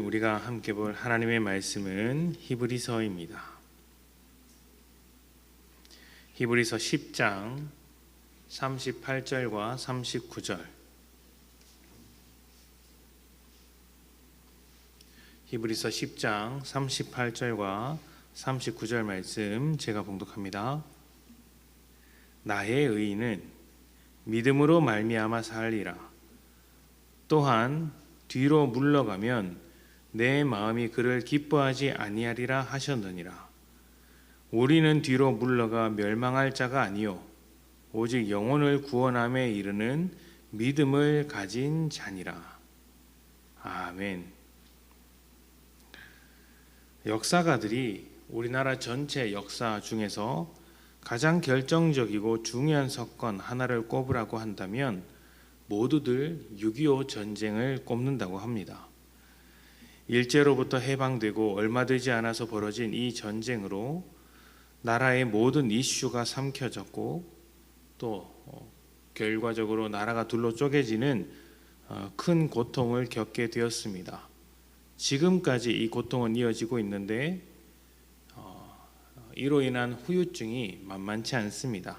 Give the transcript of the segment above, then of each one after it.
우리가 함께 볼 하나님의 말씀은 히브리서입니다. 히브리서 10장 38절과 39절. 히브리서 10장 38절과 39절 말씀 제가 봉독합니다. 나의 의인은 믿음으로 말미암아 살리라. 또한 뒤로 물러가면 내 마음이 그를 기뻐하지 아니하리라 하셨느니라. 우리는 뒤로 물러가 멸망할 자가 아니요 오직 영혼을 구원함에 이르는 믿음을 가진 자니라. 아멘. 역사가들이 우리나라 전체 역사 중에서 가장 결정적이고 중요한 사건 하나를 꼽으라고 한다면 모두들 6.25 전쟁을 꼽는다고 합니다. 일제로부터 해방되고 얼마 되지 않아서 벌어진 이 전쟁으로 나라의 모든 이슈가 삼켜졌고 또 결과적으로 나라가 둘로 쪼개지는 큰 고통을 겪게 되었습니다. 지금까지 이 고통은 이어지고 있는데 이로 인한 후유증이 만만치 않습니다.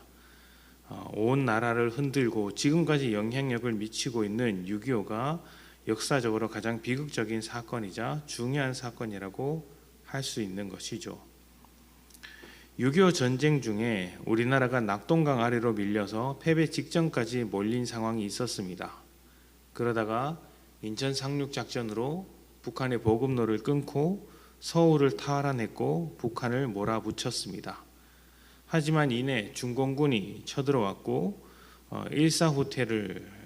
온 나라를 흔들고 지금까지 영향력을 미치고 있는 6.25가 역사적으로 가장 비극적인 사건이자 중요한 사건이라고 할 수 있는 것이죠. 6.25 전쟁 중에 우리나라가 낙동강 아래로 밀려서 패배 직전까지 몰린 상황이 있었습니다. 그러다가 인천 상륙작전으로 북한의 보급로를 끊고 서울을 탈환했고 북한을 몰아붙였습니다. 하지만 이내 중공군이 쳐들어왔고 일사후퇴를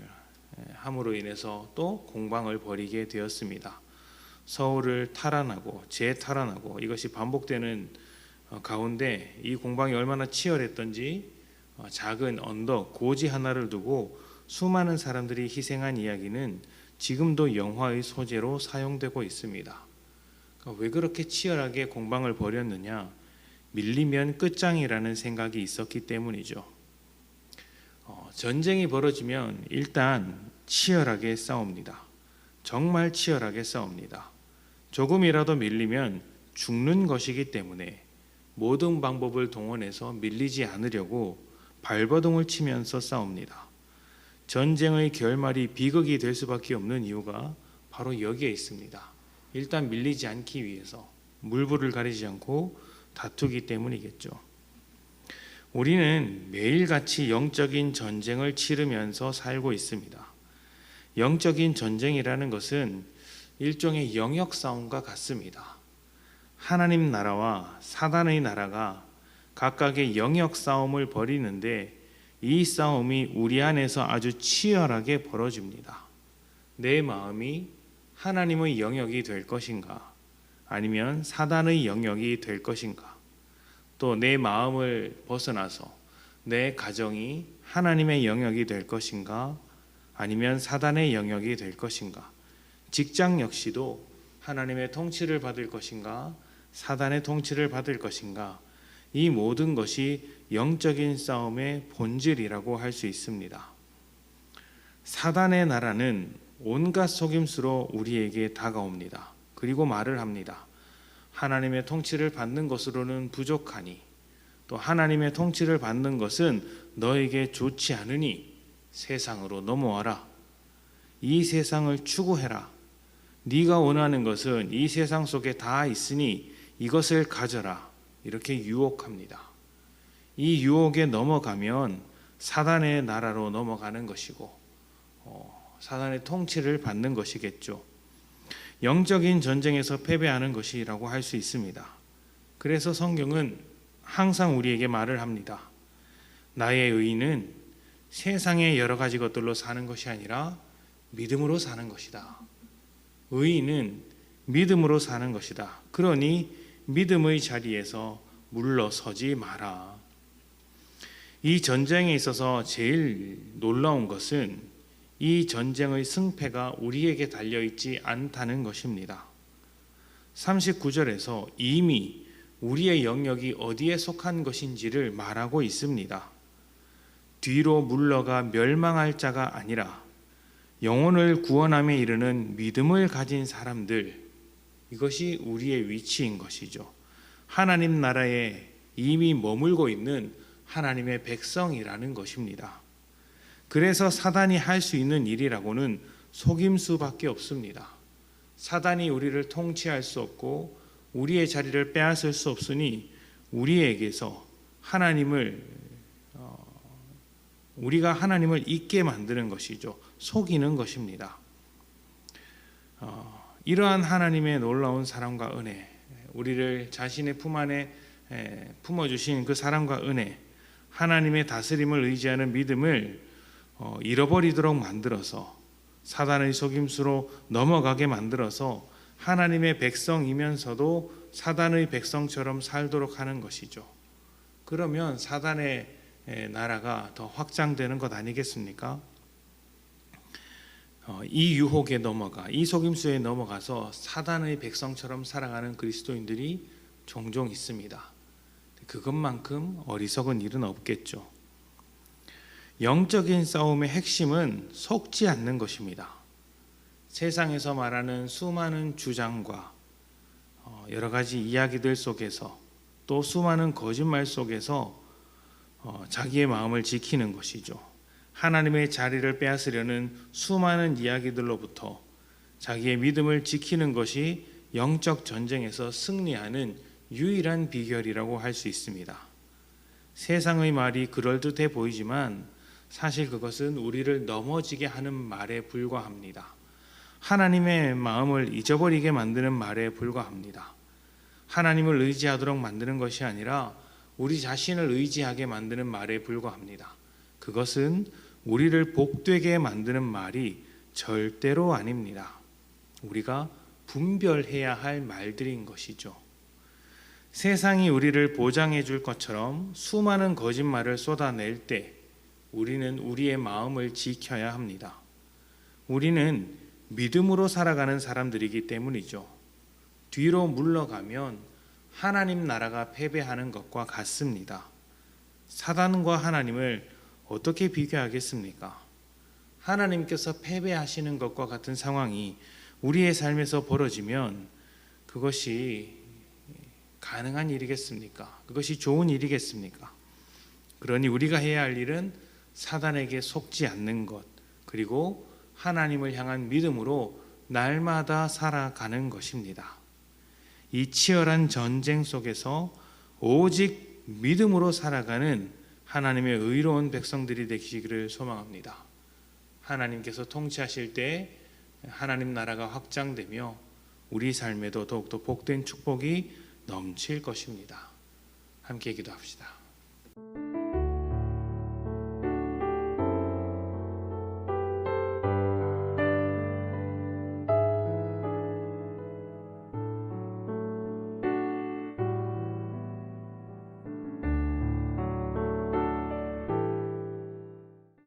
함으로 인해서 또 공방을 벌이게 되었습니다. 서울을 탈환하고 재탈환하고 이것이 반복되는 가운데 이 공방이 얼마나 치열했던지 작은 언덕, 고지 하나를 두고 수많은 사람들이 희생한 이야기는 지금도 영화의 소재로 사용되고 있습니다. 왜 그렇게 치열하게 공방을 벌였느냐? 밀리면 끝장이라는 생각이 있었기 때문이죠. 전쟁이 벌어지면 일단 치열하게 싸웁니다. 정말 치열하게 싸웁니다. 조금이라도 밀리면 죽는 것이기 때문에 모든 방법을 동원해서 밀리지 않으려고 발버둥을 치면서 싸웁니다. 전쟁의 결말이 비극이 될 수밖에 없는 이유가 바로 여기에 있습니다. 일단 밀리지 않기 위해서 물불을 가리지 않고 다투기 때문이겠죠. 우리는 매일같이 영적인 전쟁을 치르면서 살고 있습니다. 영적인 전쟁이라는 것은 일종의 영역 싸움과 같습니다. 하나님 나라와 사단의 나라가 각각의 영역 싸움을 벌이는데 이 싸움이 우리 안에서 아주 치열하게 벌어집니다. 내 마음이 하나님의 영역이 될 것인가 아니면 사단의 영역이 될 것인가, 또 내 마음을 벗어나서 내 가정이 하나님의 영역이 될 것인가 아니면 사단의 영역이 될 것인가, 직장 역시도 하나님의 통치를 받을 것인가 사단의 통치를 받을 것인가, 이 모든 것이 영적인 싸움의 본질이라고 할 수 있습니다. 사단의 나라는 온갖 속임수로 우리에게 다가옵니다. 그리고 말을 합니다. 하나님의 통치를 받는 것으로는 부족하니, 또 하나님의 통치를 받는 것은 너에게 좋지 않으니 세상으로 넘어와라. 이 세상을 추구해라. 네가 원하는 것은 이 세상 속에 다 있으니 이것을 가져라. 이렇게 유혹합니다. 이 유혹에 넘어가면 사단의 나라로 넘어가는 것이고 사단의 통치를 받는 것이겠죠. 영적인 전쟁에서 패배하는 것이라고 할 수 있습니다. 그래서 성경은 항상 우리에게 말을 합니다. 나의 의인은 세상의 여러 가지 것들로 사는 것이 아니라 믿음으로 사는 것이다. 의인은 믿음으로 사는 것이다. 그러니 믿음의 자리에서 물러서지 마라. 이 전쟁에 있어서 제일 놀라운 것은 이 전쟁의 승패가 우리에게 달려있지 않다는 것입니다. 39절에서 이미 우리의 영역이 어디에 속한 것인지를 말하고 있습니다. 뒤로 물러가 멸망할 자가 아니라 영혼을 구원함에 이르는 믿음을 가진 사람들, 이것이 우리의 위치인 것이죠. 하나님 나라에 이미 머물고 있는 하나님의 백성이라는 것입니다. 그래서 사단이 할 수 있는 일이라고는 속임수밖에 없습니다. 사단이 우리를 통치할 수 없고 우리의 자리를 빼앗을 수 없으니 우리에게서 우리가 하나님을 잊게 만드는 것이죠. 속이는 것입니다. 이러한 하나님의 놀라운 사랑과 은혜, 우리를 자신의 품 안에 품어주신 그 사랑과 은혜, 하나님의 다스림을 의지하는 믿음을 잃어버리도록 만들어서 사단의 속임수로 넘어가게 만들어서 하나님의 백성이면서도 사단의 백성처럼 살도록 하는 것이죠. 그러면 사단의 나라가 더 확장되는 것 아니겠습니까? 이 유혹에 넘어가, 이 속임수에 넘어가서 사단의 백성처럼 살아가는 그리스도인들이 종종 있습니다. 그것만큼 어리석은 일은 없겠죠. 영적인 싸움의 핵심은 속지 않는 것입니다. 세상에서 말하는 수많은 주장과 여러 가지 이야기들 속에서 또 수많은 거짓말 속에서 자기의 마음을 지키는 것이죠. 하나님의 자리를 빼앗으려는 수많은 이야기들로부터 자기의 믿음을 지키는 것이 영적 전쟁에서 승리하는 유일한 비결이라고 할 수 있습니다. 세상의 말이 그럴듯해 보이지만 사실 그것은 우리를 넘어지게 하는 말에 불과합니다. 하나님의 마음을 잊어버리게 만드는 말에 불과합니다. 하나님을 의지하도록 만드는 것이 아니라 우리 자신을 의지하게 만드는 말에 불과합니다. 그것은 우리를 복되게 만드는 말이 절대로 아닙니다. 우리가 분별해야 할 말들인 것이죠. 세상이 우리를 보장해 줄 것처럼 수많은 거짓말을 쏟아낼 때 우리는 우리의 마음을 지켜야 합니다. 우리는 믿음으로 살아가는 사람들이기 때문이죠. 뒤로 물러가면 하나님 나라가 패배하는 것과 같습니다. 사단과 하나님을 어떻게 비교하겠습니까? 하나님께서 패배하시는 것과 같은 상황이 우리의 삶에서 벌어지면 그것이 가능한 일이겠습니까? 그것이 좋은 일이겠습니까? 그러니 우리가 해야 할 일은 사단에게 속지 않는 것, 그리고 하나님을 향한 믿음으로 날마다 살아가는 것입니다. 이 치열한 전쟁 속에서 오직 믿음으로 살아가는 하나님의 의로운 백성들이 되시기를 소망합니다. 하나님께서 통치하실 때 하나님 나라가 확장되며 우리 삶에도 더욱더 복된 축복이 넘칠 것입니다. 함께 기도합시다.